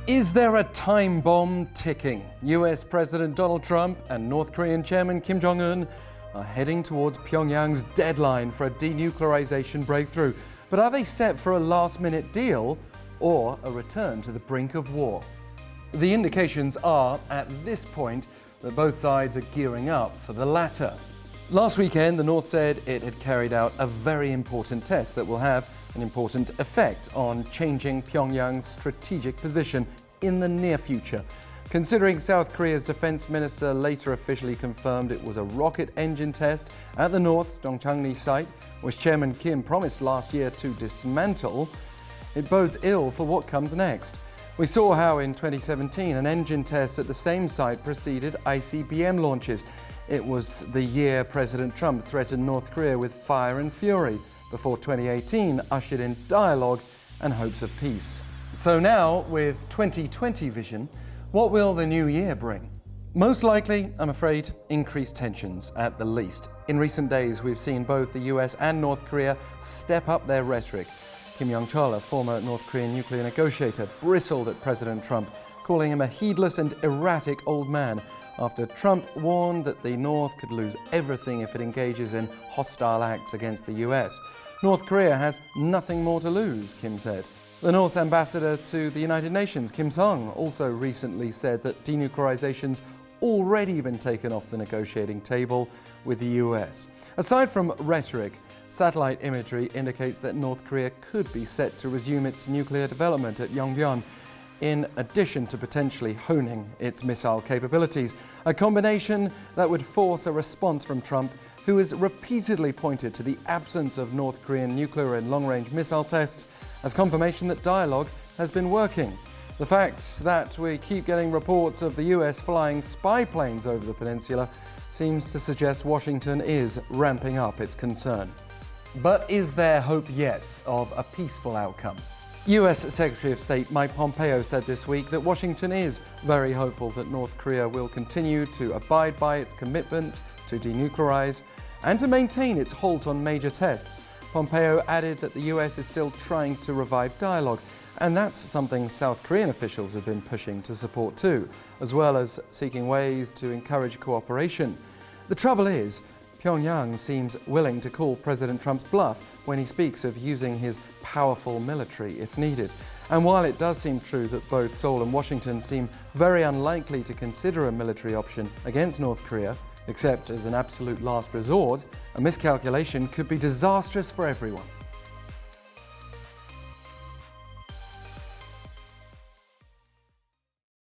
Is there a time bomb ticking? US President Donald Trump and North Korean Chairman Kim Jong-un are heading towards Pyongyang's deadline for a denuclearization breakthrough. But are they set for a last-minute deal or a return to the brink of war? The indications are, at this point, that both sides are gearing up for the latter. Last weekend, the North said it had carried out a very important test that will have an important effect on changing Pyongyang's strategic position in the near future. Considering South Korea's defense minister later officially confirmed it was a rocket engine test at the North's Dongchang-ri site, which Chairman Kim promised last year to dismantle, it bodes ill for what comes next. We saw how in 2017 an engine test at the same site preceded ICBM launches. It was the year President Trump threatened North Korea with fire and fury, before 2018 ushered in dialogue and hopes of peace. So now, with 2020 vision, what will the new year bring? Most likely, I'm afraid, increased tensions at the least. In recent days, we've seen both the US and North Korea step up their rhetoric. Kim Yong-chol, a former North Korean nuclear negotiator, bristled at President Trump, calling him a heedless and erratic old man, after Trump warned that the North could lose everything if it engages in hostile acts against the US. North Korea has nothing more to lose, Kim said. The North's ambassador to the United Nations, Kim Sung, also recently said that denuclearization's already been taken off the negotiating table with the US. Aside from rhetoric, satellite imagery indicates that North Korea could be set to resume its nuclear development at Yongbyon, in addition to potentially honing its missile capabilities, a combination that would force a response from Trump, who has repeatedly pointed to the absence of North Korean nuclear and long-range missile tests as confirmation that dialogue has been working. The fact that we keep getting reports of the US flying spy planes over the peninsula seems to suggest Washington is ramping up its concern. But is there hope yet of a peaceful outcome? US Secretary of State Mike Pompeo said this week that Washington is very hopeful that North Korea will continue to abide by its commitment to denuclearize and to maintain its halt on major tests. Pompeo added that the US is still trying to revive dialogue, and that's something South Korean officials have been pushing to support too, as well as seeking ways to encourage cooperation. The trouble is, Pyongyang seems willing to call President Trump's bluff when he speaks of using his powerful military if needed. And while it does seem true that both Seoul and Washington seem very unlikely to consider a military option against North Korea, except as an absolute last resort, a miscalculation could be disastrous for everyone.